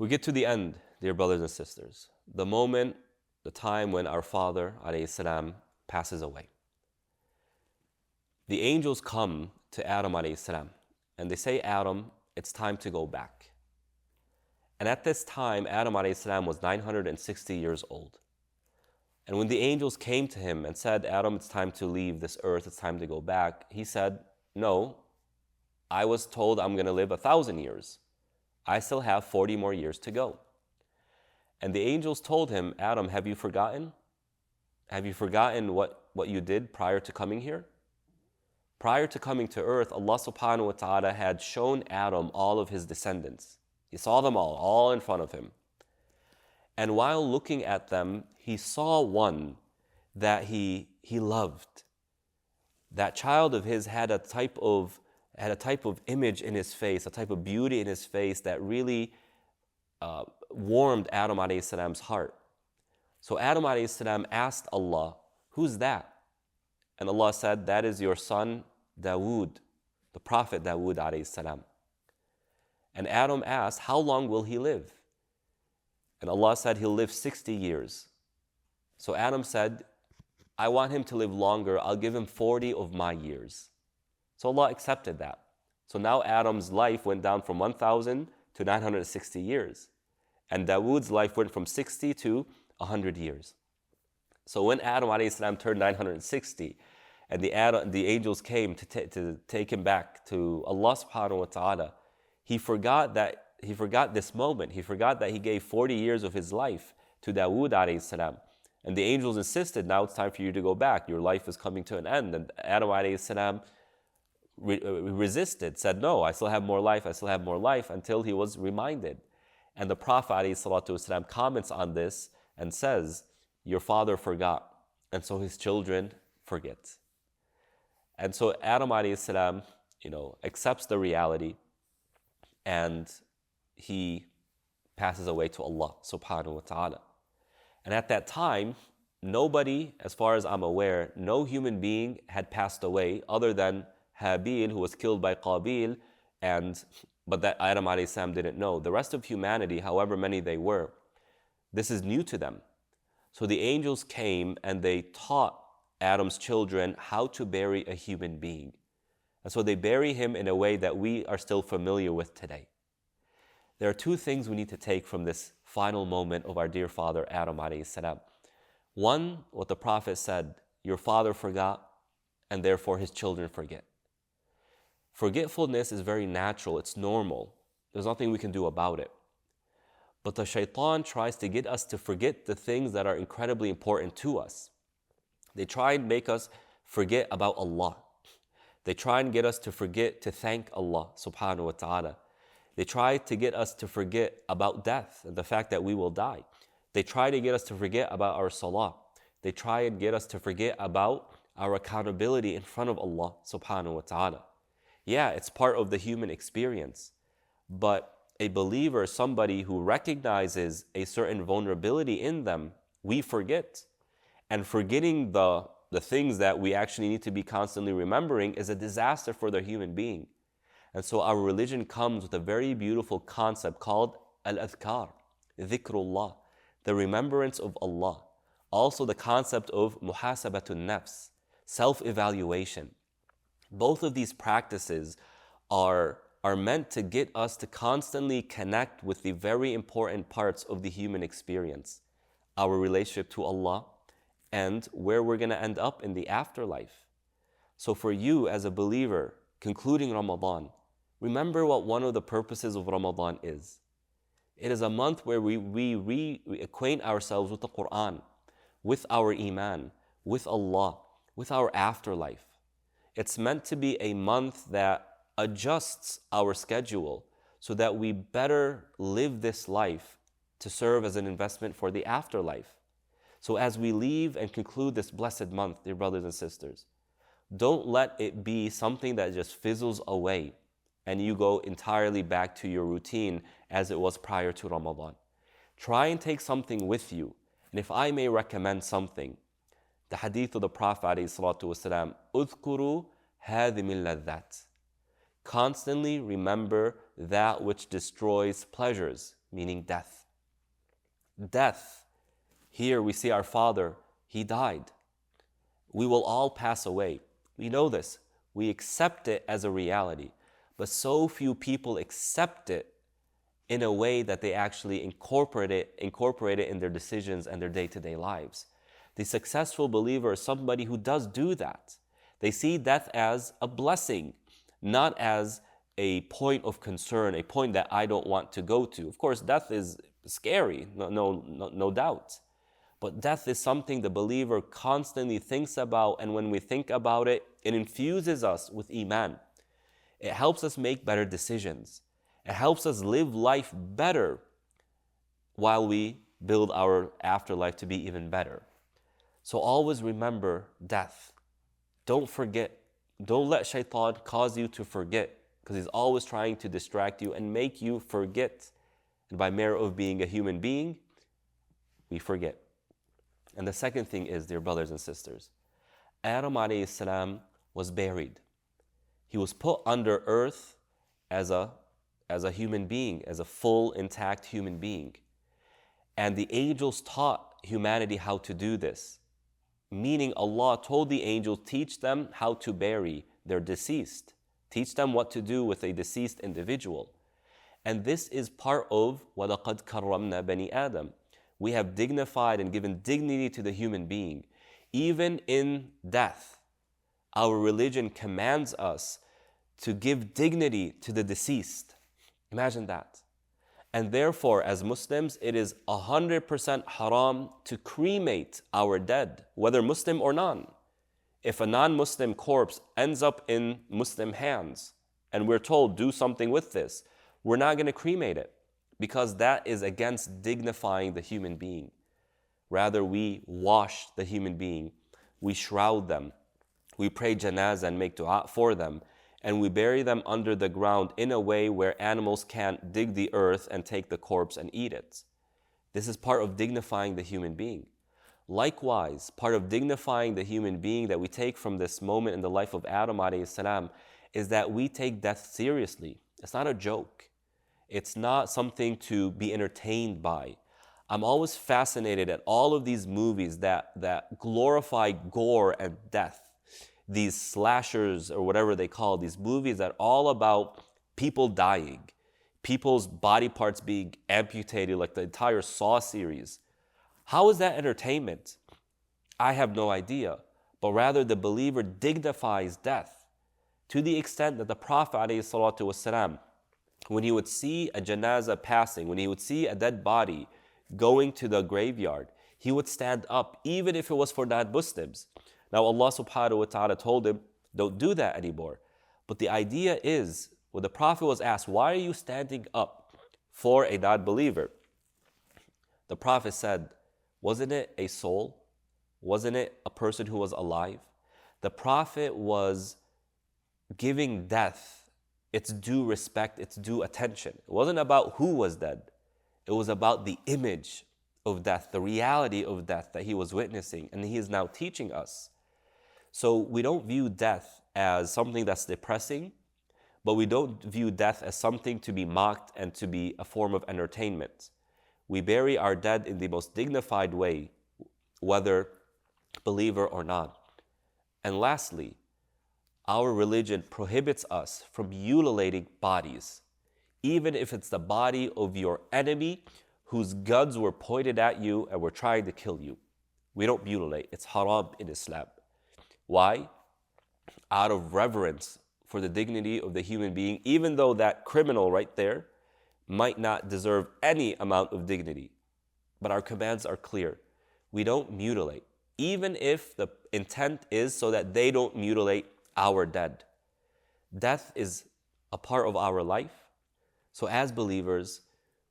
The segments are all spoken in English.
We get to the end, dear brothers and sisters. The moment, the time when our father, alayhi salam, passes away. The angels come to Adam, alayhi salam, and they say, Adam, it's time to go back. And at this time, Adam, alayhi salam, was 960 years old. And when the angels came to him and said, Adam, it's time to leave this earth, it's time to go back, he said, no, I was told I'm going to live 1,000 years. I still have 40 more years to go. And the angels told him, Adam, have you forgotten? Have you forgotten what you did prior to coming here? Prior to coming to earth, Allah subhanahu wa ta'ala had shown Adam all of his descendants. He saw them all in front of him. And while looking at them, he saw one that he loved. That child of his had a type of image in his face, a type of beauty in his face that really warmed Adam alayhi salam's heart. So Adam alayhi salam asked Allah, who's that? And Allah said, that is your son Dawood, the Prophet Dawood alayhi salam. And Adam asked, how long will he live? And Allah said, he'll live 60 years. So Adam said, I want him to live longer. I'll give him 40 of my years. So Allah accepted that. So now Adam's life went down from 1,000 to 960 years. And Dawood's life went from 60 to 100 years. So when Adam alayhi salam turned 960, and the angels came to take him back to Allah subhanahu wa ta'ala, he forgot this moment. He forgot that he gave 40 years of his life to Dawood alayhi salam. And the angels insisted, now it's time for you to go back. Your life is coming to an end. And Adam alayhi salam resisted, said, no, I still have more life, until he was reminded. And the Prophet alayhi salatu wasalam comments on this and says, your father forgot, and so his children forget. And so Adam alayhi salam, accepts the reality, and he passes away to Allah subhanahu wa ta'ala. And at that time, nobody, as far as I'm aware, no human being had passed away other than Habil, who was killed by Qabil, but that Adam alayhi salam didn't know. The rest of humanity, however many they were, this is new to them. So the angels came and they taught Adam's children how to bury a human being. And so they bury him in a way that we are still familiar with today. There are two things we need to take from this final moment of our dear father Adam alayhi salam. One, what the Prophet said, your father forgot, and therefore his children forget. Forgetfulness is very natural, it's normal. There's nothing we can do about it. But the shaitan tries to get us to forget the things that are incredibly important to us. They try and make us forget about Allah. They try and get us to forget to thank Allah subhanahu wa ta'ala. They try to get us to forget about death and the fact that we will die. They try to get us to forget about our salah. They try and get us to forget about our accountability in front of Allah subhanahu wa ta'ala. Yeah, it's part of the human experience. But a believer, somebody who recognizes a certain vulnerability in them, we forget. And forgetting the things that we actually need to be constantly remembering is a disaster for the human being. And so our religion comes with a very beautiful concept called al-adhkar, dhikrullah, the remembrance of Allah. Also the concept of muhasabatun nafs, self-evaluation. Both of these practices are meant to get us to constantly connect with the very important parts of the human experience, our relationship to Allah, and where we're going to end up in the afterlife. So for you as a believer, concluding Ramadan, remember what one of the purposes of Ramadan is. It is a month where we reacquaint ourselves with the Quran, with our Iman, with Allah, with our afterlife. It's meant to be a month that adjusts our schedule so that we better live this life to serve as an investment for the afterlife. So as we leave and conclude this blessed month, dear brothers and sisters, don't let it be something that just fizzles away and you go entirely back to your routine as it was prior to Ramadan. Try and take something with you. And if I may recommend something, the hadith of the Prophet ﷺ, "Udhkuru hadhimil ladhat." Constantly remember that which destroys pleasures, meaning death. Death. Here we see our father, he died. We will all pass away. We know this. We accept it as a reality. But so few people accept it in a way that they actually incorporate it in their decisions and their day-to-day lives. The successful believer is somebody who does do that. They see death as a blessing, not as a point of concern, a point that I don't want to go to. Of course, death is scary, no doubt. But death is something the believer constantly thinks about, and when we think about it, it infuses us with iman. It helps us make better decisions. It helps us live life better while we build our afterlife to be even better. So always remember death. Don't forget. Don't let shaitan cause you to forget, because he's always trying to distract you and make you forget. And by merit of being a human being, we forget. And the second thing is, dear brothers and sisters, Adam alayhi salam was buried. He was put under earth as a human being, as a full, intact human being. And the angels taught humanity how to do this. Meaning Allah told the angels, teach them how to bury their deceased. Teach them what to do with a deceased individual. And this is part of وَلَقَدْ كَرَّمْنَا بَنِي آدَمَ. We have dignified and given dignity to the human being. Even in death, our religion commands us to give dignity to the deceased. Imagine that. And therefore, as Muslims, it is 100% haram to cremate our dead, whether Muslim or non. If a non-Muslim corpse ends up in Muslim hands, and we're told, do something with this, we're not going to cremate it, because that is against dignifying the human being. Rather, we wash the human being, we shroud them, we pray janazah and make dua for them, and we bury them under the ground in a way where animals can't dig the earth and take the corpse and eat it. This is part of dignifying the human being. Likewise, part of dignifying the human being that we take from this moment in the life of Adam alayhi salam is that we take death seriously. It's not a joke. It's not something to be entertained by. I'm always fascinated at all of these movies that glorify gore and death. These slashers or whatever they call these movies that are all about people dying, people's body parts being amputated, like the entire Saw series. How is that entertainment? I have no idea. But rather the believer dignifies death to the extent that the Prophet ﷺ, when he would see a janazah passing, when he would see a dead body going to the graveyard, he would stand up, even if it was for non-Muslims. Now Allah subhanahu wa ta'ala told him, don't do that anymore. But the idea is, when the Prophet was asked, why are you standing up for a non-believer? The Prophet said, wasn't it a soul? Wasn't it a person who was alive? The Prophet was giving death its due respect, its due attention. It wasn't about who was dead. It was about the image of death, the reality of death that he was witnessing, and he is now teaching us. So we don't view death as something that's depressing, but we don't view death as something to be mocked and to be a form of entertainment. We bury our dead in the most dignified way, whether believer or not. And lastly, our religion prohibits us from mutilating bodies, even if it's the body of your enemy whose guns were pointed at you and were trying to kill you. We don't mutilate. It's haram in Islam. Why? Out of reverence for the dignity of the human being, even though that criminal right there might not deserve any amount of dignity. But our commands are clear. We don't mutilate, even if the intent is so that they don't mutilate our dead. Death is a part of our life. So as believers,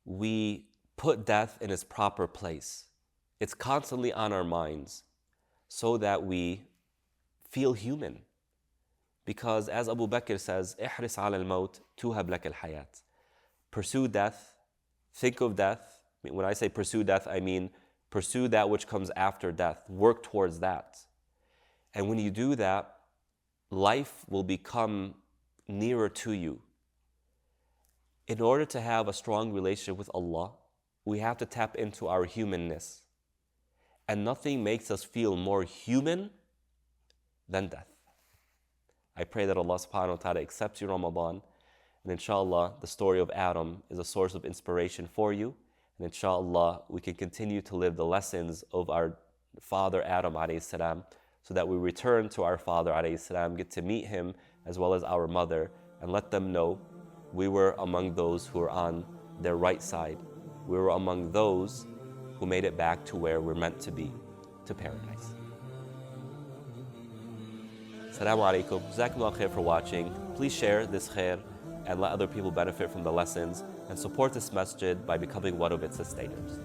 we put death in its proper place. It's constantly on our minds so that we feel human. Because as Abu Bakr says, احرص على الموت توهب لك الحياة. Pursue death, think of death. When I say pursue death, I mean pursue that which comes after death. Work towards that. And when you do that, life will become nearer to you. In order to have a strong relationship with Allah, we have to tap into our humanness. And nothing makes us feel more human than death. I pray that Allah subhanahu wa ta'ala accepts your Ramadan. And inshallah, the story of Adam is a source of inspiration for you. And inshallah, we can continue to live the lessons of our father Adam alayhi salam, so that we return to our father alayhi salam, get to meet him as well as our mother, and let them know we were among those who were on their right side. We were among those who made it back to where we're meant to be, to paradise. Assalamu alaikum. Jazakumullah khair for watching. Please share this khair and let other people benefit from the lessons, and support this masjid by becoming one of its sustainers.